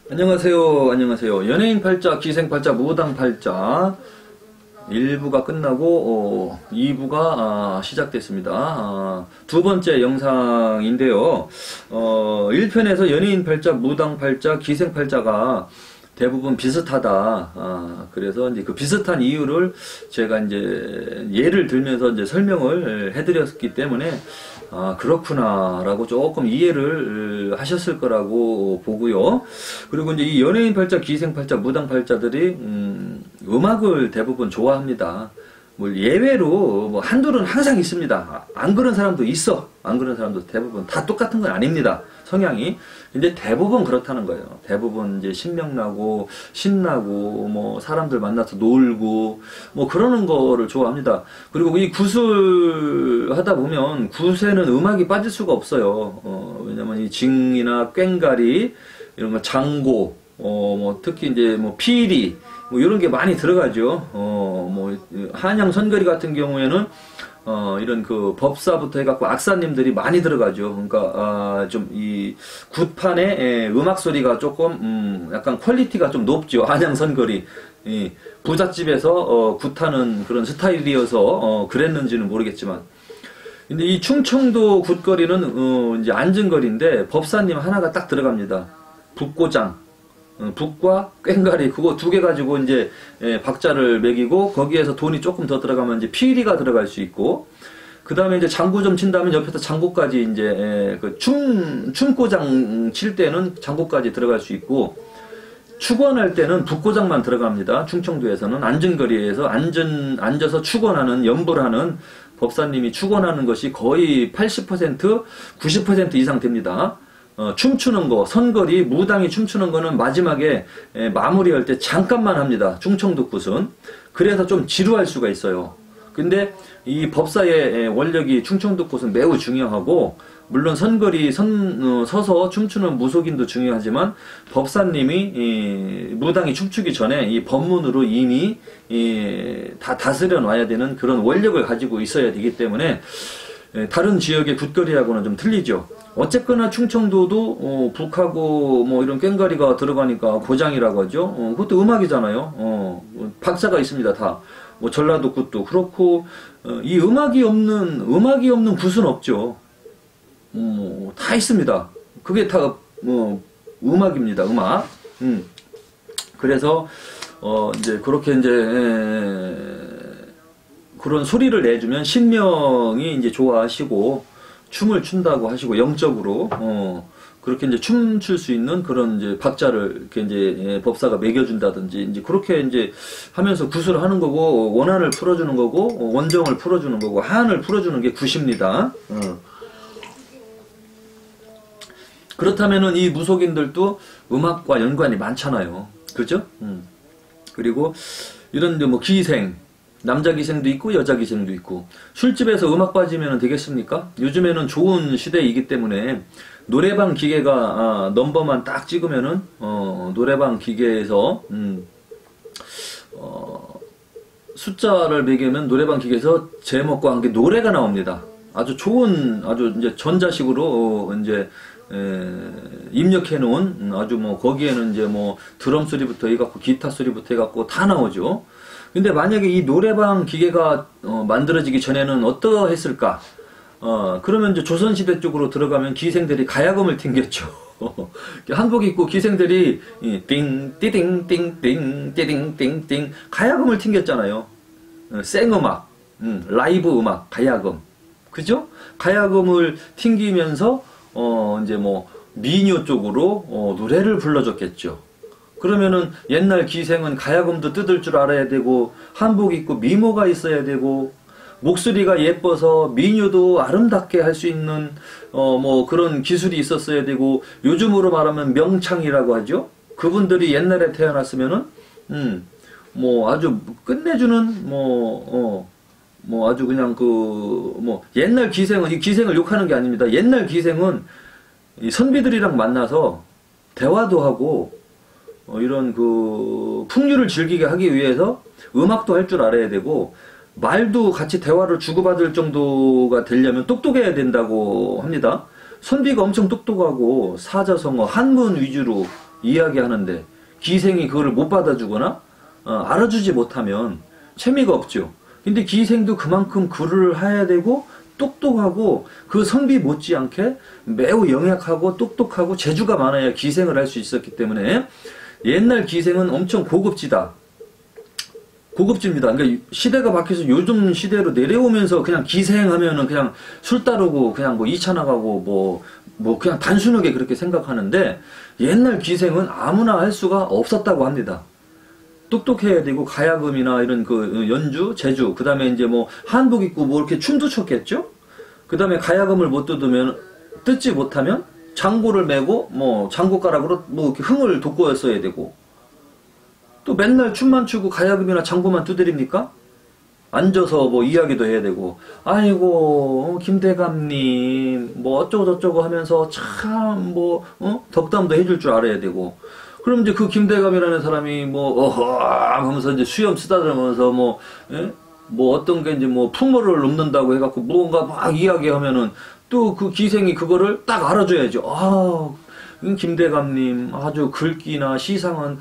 안녕하세요. 안녕하세요. 연예인 팔자, 기생 팔자, 무당 팔자 1부가 끝나고 2부가 시작됐습니다. 두 번째 영상인데요. 1편에서 연예인 팔자, 무당 팔자, 기생 팔자가 대부분 비슷하다. 그래서 이제 그 비슷한 이유를 제가 이제 예를 들면서 이제 설명을 해드렸기 때문에 그렇구나라고 조금 이해를 하셨을 거라고 보고요. 그리고 이제 이 연예인 팔자, 기생 팔자, 무당 팔자들이 음악을 대부분 좋아합니다. 뭐 예외로 뭐 한둘은 항상 있습니다. 안 그런 사람도 있어. 안 그런 사람도 대부분 다 똑같은 건 아닙니다. 성향이. 근데 대부분 그렇다는 거예요. 대부분 이제 신명나고 신나고 뭐 사람들 만나서 놀고 뭐 그러는 거를 좋아합니다. 그리고 이 굿을 하다 보면 굿에는 음악이 빠질 수가 없어요. 왜냐면 이 징이나 꽹가리 이런 거 장고 뭐 특히 이제 뭐 피리 뭐 이런 게 많이 들어가죠. 뭐 한양 선거리 같은 경우에는 이런 그 법사부터 해갖고 악사님들이 많이 들어가죠. 그러니까 좀 이 굿판의 음악 소리가 조금 약간 퀄리티가 좀 높죠. 한양 선거리 부잣집에서 굿하는 그런 스타일이어서 그랬는지는 모르겠지만. 근데 이 충청도 굿거리는 이제 안전거리인데 법사님 하나가 딱 들어갑니다. 북고장. 북과 꽹가리 그거 두 개 가지고 이제 박자를 매기고 거기에서 돈이 조금 더 들어가면 이제 피리가 들어갈 수 있고 그 다음에 이제 장구 좀 친다면 옆에서 장구까지 이제 그 춤고장 칠 때는 장구까지 들어갈 수 있고 축원할 때는 북고장만 들어갑니다. 충청도에서는 안전거리에서 앉아서 축원하는 연불하는 법사님이 축원하는 것이 거의 80% 90% 이상 됩니다. 춤추는 거, 선거리, 무당이 춤추는 거는 마지막에 마무리할 때 잠깐만 합니다. 충청도 굿은. 그래서 좀 지루할 수가 있어요. 근데 이 법사의 원력이 충청도 굿은 매우 중요하고, 물론 선거리 서서 춤추는 무속인도 중요하지만, 법사님이 무당이 춤추기 전에 이 법문으로 이미 다 다스려 놔야 되는 그런 원력을 가지고 있어야 되기 때문에, 다른 지역의 굿거리하고는 좀 틀리죠. 어쨌거나 충청도도 북하고 뭐 이런 꽹가리가 들어가니까 고장이라고 하죠. 그것도 음악이잖아요. 박자가 있습니다. 다. 뭐 전라도 굿도 그렇고 이 음악이 없는 굿은 없죠. 다 있습니다. 그게 다 음악입니다. 음악. 그래서 이제 그렇게 이제 그런 소리를 내주면 신명이 이제 좋아하시고 춤을 춘다고 하시고 영적으로 그렇게 이제 춤출 수 있는 그런 이제 박자를 이렇게 이제 법사가 매겨준다든지 이제 그렇게 이제 하면서 굿을 하는 거고 원한을 풀어주는 거고 원정을 풀어주는 거고 한을 풀어주는 게 굿입니다. 그렇다면은 이 무속인들도 음악과 연관이 많잖아요. 그죠? 그리고 이런 뭐 기생 남자 기생도 있고 여자 기생도 있고 술집에서 음악 빠지면 되겠습니까? 요즘에는 좋은 시대이기 때문에 노래방 기계가 넘버만 딱 찍으면은 노래방 기계에서 숫자를 매기면 노래방 기계에서 제목과 함께 노래가 나옵니다. 아주 좋은 아주 이제 전자식으로 이제 입력해 놓은 아주 뭐 거기에는 이제 뭐 드럼 소리부터 해갖고 기타 소리부터 해갖고 다 나오죠. 근데 만약에 이 노래방 기계가 만들어지기 전에는 어떠했을까? 그러면 이제 조선시대 쪽으로 들어가면 기생들이 가야금을 튕겼죠. 한복 입고 기생들이 띵 띠딩 띵띵 띠딩 띵띵 가야금을 튕겼잖아요. 생음악, 라이브 음악, 가야금. 그죠? 가야금을 튕기면서 이제 뭐 미녀 쪽으로 노래를 불러줬겠죠. 그러면은 옛날 기생은 가야금도 뜯을 줄 알아야 되고 한복 입고 미모가 있어야 되고 목소리가 예뻐서 미녀도 아름답게 할 수 있는 뭐 그런 기술이 있었어야 되고 요즘으로 말하면 명창이라고 하죠. 그분들이 옛날에 태어났으면은 뭐 아주 끝내주는 뭐 아주 그냥 뭐 옛날 기생은 이 기생을 욕하는 게 아닙니다. 옛날 기생은 이 선비들이랑 만나서 대화도 하고 이런 그 풍류를 즐기게 하기 위해서 음악도 할 줄 알아야 되고 말도 같이 대화를 주고받을 정도가 되려면 똑똑해야 된다고 합니다. 선비가 엄청 똑똑하고 사자성어 한문 위주로 이야기하는데 기생이 그거를 못 받아주거나 알아주지 못하면 재미가 없죠. 근데 기생도 그만큼 글을 해야 되고 똑똑하고 그 선비 못지않게 매우 영약하고 똑똑하고 재주가 많아야 기생을 할 수 있었기 때문에 옛날 기생은 엄청 고급지다. 고급집니다. 그러니까 시대가 바뀌어서 요즘 시대로 내려오면서 그냥 기생하면은 그냥 술 따르고 그냥 뭐 2차 나가고 뭐 그냥 단순하게 그렇게 생각하는데 옛날 기생은 아무나 할 수가 없었다고 합니다. 똑똑해야 되고 가야금이나 이런 그 연주, 제주, 그 다음에 이제 뭐 한복 입고 뭐 이렇게 춤도 췄겠죠? 그 다음에 가야금을 못 뜯지 못하면 장구를 메고 뭐 장구가락으로 뭐 이렇게 흥을 돋구었어야 되고 또 맨날 춤만 추고 가야금이나 장구만 두드립니까? 앉아서 뭐 이야기도 해야 되고 아이고 김대감님 뭐 어쩌고저쩌고 하면서 참 뭐 덕담도 해줄 줄 알아야 되고 그럼 이제 그 김대감이라는 사람이 뭐 어허 하면서 이제 수염 쓰다듬으면서 뭐 어떤 게 이제 뭐 풍모를 넘는다고 해갖고 뭔가 막 이야기하면은 또 그 기생이 그거를 딱 알아줘야죠. 아 김대감님 아주 글귀나 시상은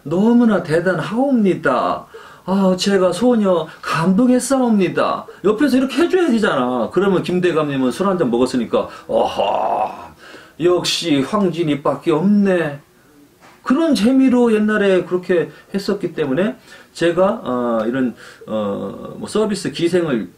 너무나 대단하옵니다. 아 제가 소녀 감동했사옵니다. 옆에서 이렇게 해줘야 되잖아. 그러면 김대감님은 술 한잔 먹었으니까 어허 역시 황진이밖에 없네. 그런 재미로 옛날에 그렇게 했었기 때문에 제가 이런 뭐 서비스 기생을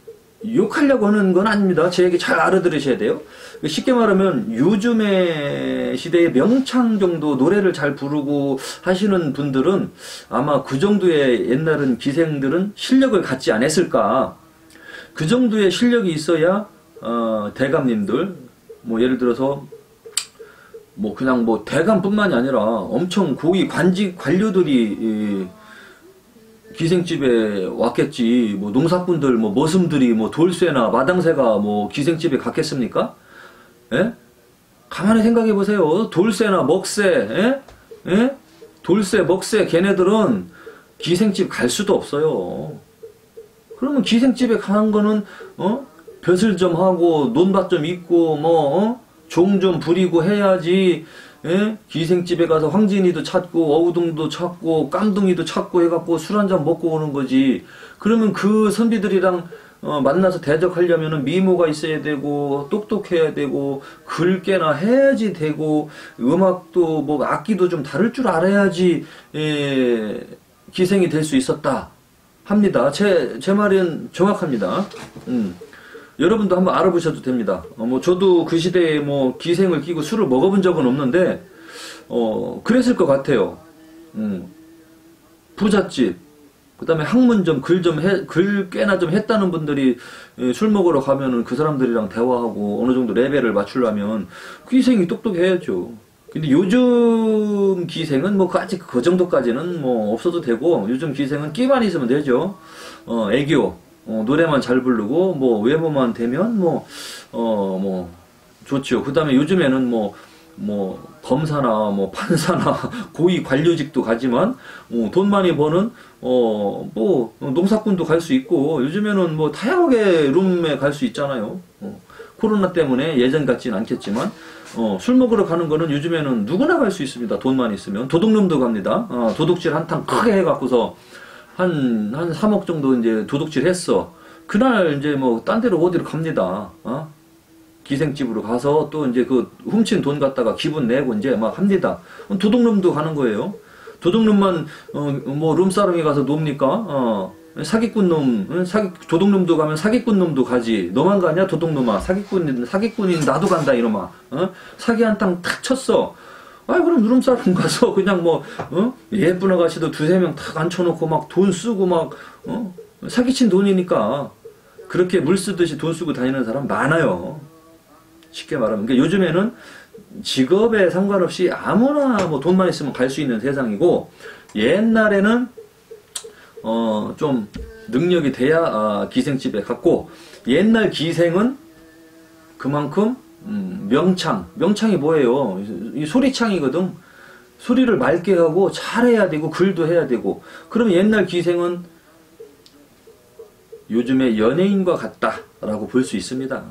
욕하려고 하는 건 아닙니다. 제 얘기 잘 알아들으셔야 돼요. 쉽게 말하면 요즘의 시대의 명창 정도 노래를 잘 부르고 하시는 분들은 아마 그 정도의 옛날은 기생들은 실력을 갖지 않았을까. 그 정도의 실력이 있어야 대감님들 뭐 예를 들어서 뭐 그냥 뭐 대감뿐만이 아니라 엄청 고위 관료들이 기생집에 왔겠지. 뭐 농사꾼들, 뭐 머슴들이, 뭐 돌쇠나 마당새가 뭐 기생집에 갔겠습니까? 예? 가만히 생각해 보세요. 돌쇠나 먹새, 예? 예? 돌쇠, 먹새, 걔네들은 기생집 갈 수도 없어요. 그러면 기생집에 가는 거는 벼슬 좀 하고 논밭 좀 있고 종 좀 부리고 해야지. 예? 기생집에 가서 황진이도 찾고 어우둥도 찾고 깜둥이도 찾고 해갖고 술 한잔 먹고 오는 거지. 그러면 그 선비들이랑 만나서 대적하려면 미모가 있어야 되고 똑똑해야 되고 글깨나 해야지 되고 음악도 뭐 악기도 좀 다룰 줄 알아야지 기생이 될 수 있었다 합니다. 제 말은 정확합니다. 여러분도 한번 알아보셔도 됩니다. 뭐 저도 그 시대에 뭐 기생을 끼고 술을 먹어본 적은 없는데 그랬을 것 같아요. 부잣집, 그 다음에 학문점, 글 꽤나 좀 했다는 분들이 술 먹으러 가면은 그 사람들이랑 대화하고 어느 정도 레벨을 맞추려면 기생이 똑똑해야죠. 근데 요즘 기생은 뭐 아직 그 정도까지는 뭐 없어도 되고 요즘 기생은 끼만 있으면 되죠. 애교. 노래만 잘 부르고 뭐 외모만 되면 뭐 좋죠. 그다음에 요즘에는 뭐 검사나 뭐 판사나 고위 관료직도 가지만 돈 많이 버는 뭐 농사꾼도 갈 수 있고 요즘에는 뭐 다양하게 룸에 갈 수 있잖아요. 코로나 때문에 예전 같진 않겠지만 술 먹으러 가는 거는 요즘에는 누구나 갈 수 있습니다. 돈만 있으면 도둑놈도 갑니다. 도둑질 한탕 크게 해갖고서 한 3억 정도 이제 도둑질 했어. 그날 이제 뭐 딴 데로 어디로 갑니다. 기생집으로 가서 또 이제 그 훔친 돈 갖다가 기분 내고 이제 막 합니다. 도둑놈도 가는 거예요. 도둑놈만 뭐 룸사롱에 가서 놉니까? 사기꾼 놈, 도둑놈도 가면 사기꾼 놈도 가지. 너만 가냐 도둑놈아. 사기꾼인 나도 간다 이놈아. 사기 한탕 탁 쳤어. 그럼 누름사롱 가서 그냥 예쁜 아가씨도 두세 명 탁 앉혀놓고 막 돈 쓰고 막 사기친 돈이니까 그렇게 물 쓰듯이 돈 쓰고 다니는 사람 많아요. 쉽게 말하면. 그러니까 요즘에는 직업에 상관없이 아무나 뭐 돈만 있으면 갈 수 있는 세상이고 옛날에는 좀 능력이 돼야 기생집에 갔고 옛날 기생은 그만큼 명창이 뭐예요? 이 소리창이거든. 소리를 맑게 하고 잘해야 되고 글도 해야 되고. 그러면 옛날 기생은 요즘의 연예인과 같다라고 볼 수 있습니다.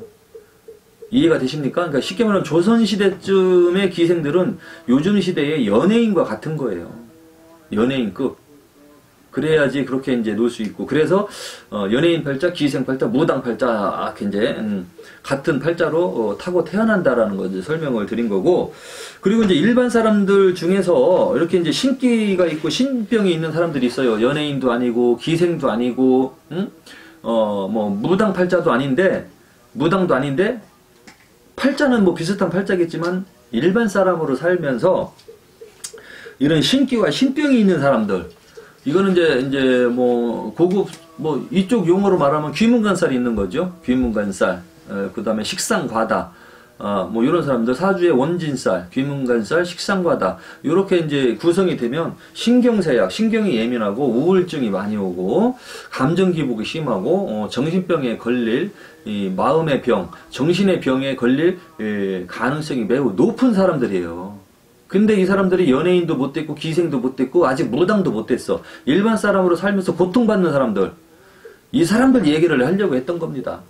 이해가 되십니까? 그러니까 쉽게 말하면 조선시대쯤의 기생들은 요즘 시대의 연예인과 같은 거예요. 연예인급. 그래야지 그렇게 이제 놀 수 있고. 그래서, 연예인 팔자, 기생 팔자, 무당 팔자, 이제, 같은 팔자로 타고 태어난다라는 거 이제 설명을 드린 거고. 그리고 이제 일반 사람들 중에서 이렇게 이제 신기가 있고 신병이 있는 사람들이 있어요. 연예인도 아니고, 기생도 아니고, 뭐, 무당 팔자도 아닌데, 무당도 아닌데, 팔자는 뭐 비슷한 팔자겠지만 일반 사람으로 살면서 이런 신기와 신병이 있는 사람들, 이거는 이제 뭐 고급 뭐 이쪽 용어로 말하면 귀문관살이 있는 거죠. 귀문관살, 그 다음에 식상과다, 뭐 이런 사람들, 사주의 원진살, 귀문관살, 식상과다, 이렇게 이제 구성이 되면 신경쇠약, 신경이 예민하고 우울증이 많이 오고 감정 기복이 심하고 정신병에 걸릴 이 마음의 병, 정신의 병에 걸릴 가능성이 매우 높은 사람들이에요. 근데 이 사람들이 연예인도 못 됐고 기생도 못 됐고 아직 무당도 못 됐어. 일반 사람으로 살면서 고통받는 사람들, 이 사람들 얘기를 하려고 했던 겁니다.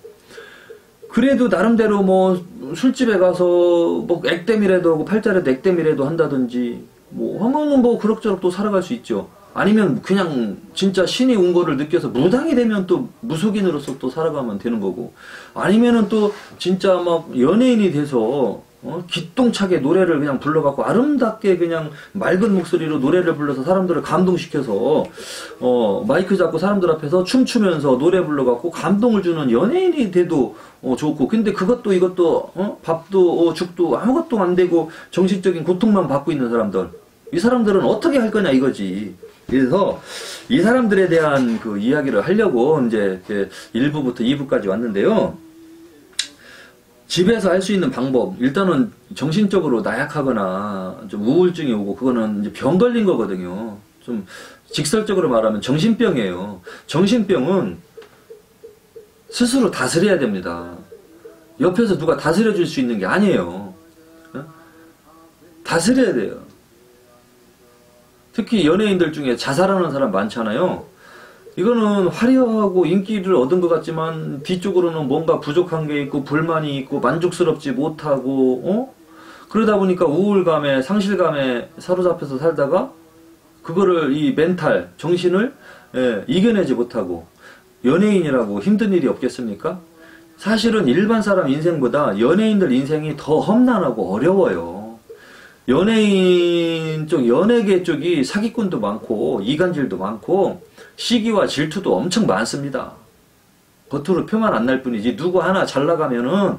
그래도 나름대로 뭐 술집에 가서 뭐 액땜이라도 하고 팔자라도 액땜이라도 한다든지 뭐 하면은 뭐 그럭저럭 또 살아갈 수 있죠. 아니면 그냥 진짜 신이 온 거를 느껴서 무당이 되면 또 무속인으로서 또 살아가면 되는 거고, 아니면은 또 진짜 막 연예인이 돼서 기똥차게 노래를 그냥 불러갖고 아름답게 그냥 맑은 목소리로 노래를 불러서 사람들을 감동시켜서 마이크 잡고 사람들 앞에서 춤추면서 노래 불러갖고 감동을 주는 연예인이 돼도 좋고, 근데 그것도 이것도 밥도 죽도 아무것도 안 되고 정신적인 고통만 받고 있는 사람들, 이 사람들은 어떻게 할 거냐 이거지. 그래서 이 사람들에 대한 그 이야기를 하려고 이제 1부부터 2부까지 왔는데요. 집에서 할 수 있는 방법, 일단은 정신적으로 나약하거나 좀 우울증이 오고 그거는 이제 병 걸린 거거든요. 좀 직설적으로 말하면 정신병이에요. 정신병은 스스로 다스려야 됩니다. 옆에서 누가 다스려 줄 수 있는 게 아니에요. 다스려야 돼요. 특히 연예인들 중에 자살하는 사람 많잖아요. 이거는 화려하고 인기를 얻은 것 같지만 뒤쪽으로는 뭔가 부족한 게 있고 불만이 있고 만족스럽지 못하고 그러다 보니까 우울감에 상실감에 사로잡혀서 살다가 그거를 이 멘탈 정신을 이겨내지 못하고 연예인이라고 힘든 일이 없겠습니까? 사실은 일반 사람 인생보다 연예인들 인생이 더 험난하고 어려워요. 연예인 쪽, 연예계 쪽이 사기꾼도 많고 이간질도 많고 시기와 질투도 엄청 많습니다. 겉으로 표만 안 날 뿐이지 누구 하나 잘 나가면은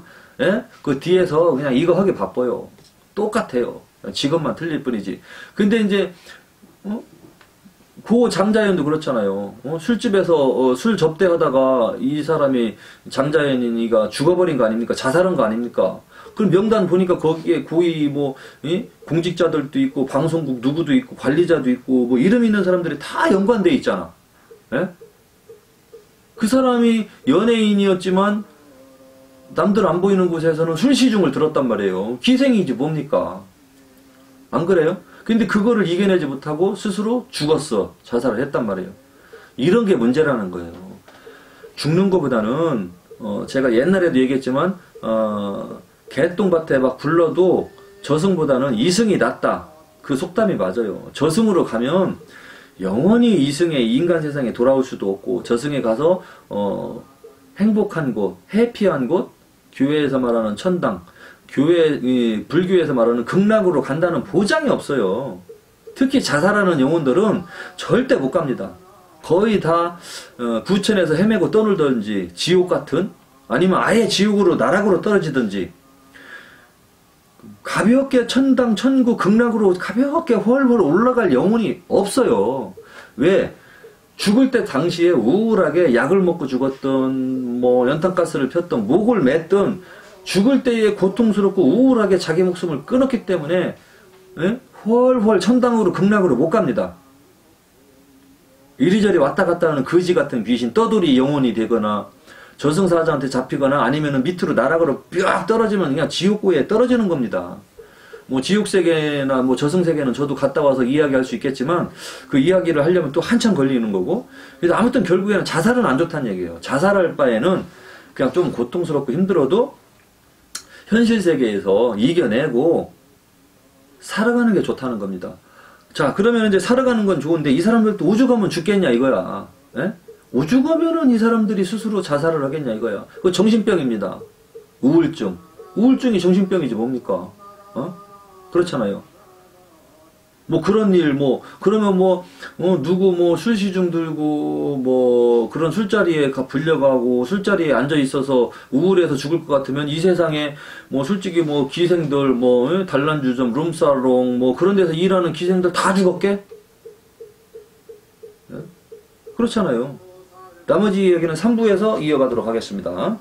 그 뒤에서 그냥 이거 하기 바빠요. 똑같아요. 직업만 틀릴 뿐이지. 근데 이제 고 장자연도 그렇잖아요. 술집에서 술 접대하다가 이 사람이 장자연이가 죽어버린 거 아닙니까? 자살한 거 아닙니까? 그럼 명단 보니까 거기에 고위 뭐 공직자들도 있고 방송국 누구도 있고 관리자도 있고 뭐 이름 있는 사람들이 다 연관돼 있잖아. 예? 그 사람이 연예인이었지만 남들 안 보이는 곳에서는 술시중을 들었단 말이에요. 기생이지 뭡니까? 안 그래요? 근데 그거를 이겨내지 못하고 스스로 죽었어. 자살을 했단 말이에요. 이런 게 문제라는 거예요. 죽는 것보다는 제가 옛날에도 얘기했지만 개똥밭에 막 굴러도 저승보다는 이승이 낫다. 그 속담이 맞아요. 저승으로 가면 영원히 이승의 인간 세상에 돌아올 수도 없고 저승에 가서 행복한 곳, 해피한 곳, 교회에서 말하는 천당, 불교에서 말하는 극락으로 간다는 보장이 없어요. 특히 자살하는 영혼들은 절대 못 갑니다. 거의 다 부천에서 헤매고 떠놀든지 지옥 같은, 아니면 아예 지옥으로 나락으로 떨어지든지, 가볍게 천당, 천국, 극락으로 가볍게 훨훨 올라갈 영혼이 없어요. 왜? 죽을 때 당시에 우울하게 약을 먹고 죽었던, 뭐 연탄가스를 폈던, 목을 맸던, 죽을 때에 고통스럽고 우울하게 자기 목숨을 끊었기 때문에 훨훨 천당으로 극락으로 못 갑니다. 이리저리 왔다 갔다 하는 거지 같은 귀신, 떠돌이 영혼이 되거나 저승사자한테 잡히거나 아니면 밑으로 나락으로 뿅 떨어지면 그냥 지옥고에 떨어지는 겁니다. 뭐 지옥세계나 뭐 저승세계는 저도 갔다 와서 이야기할 수 있겠지만 그 이야기를 하려면 또 한참 걸리는 거고, 그래서 아무튼 결국에는 자살은 안 좋다는 얘기예요. 자살할 바에는 그냥 좀 고통스럽고 힘들어도 현실 세계에서 이겨내고 살아가는 게 좋다는 겁니다. 자, 그러면 이제 살아가는 건 좋은데 이 사람들도 우주 가면 죽겠냐 이거야. 예? 우주 가면은 이 사람들이 스스로 자살을 하겠냐 이거야. 그거 정신병입니다. 우울증. 우울증이 정신병이지 뭡니까? 어? 그렇잖아요. 뭐 그런 일, 그러면 누구 술시중 들고, 그런 술자리에 불려가고, 술자리에 앉아 있어서 우울해서 죽을 것 같으면 이 세상에, 솔직히 기생들, 단란주점, 룸사롱, 그런 데서 일하는 기생들 다 죽었게? 예? 그렇잖아요. 나머지 얘기는 3부에서 이어가도록 하겠습니다.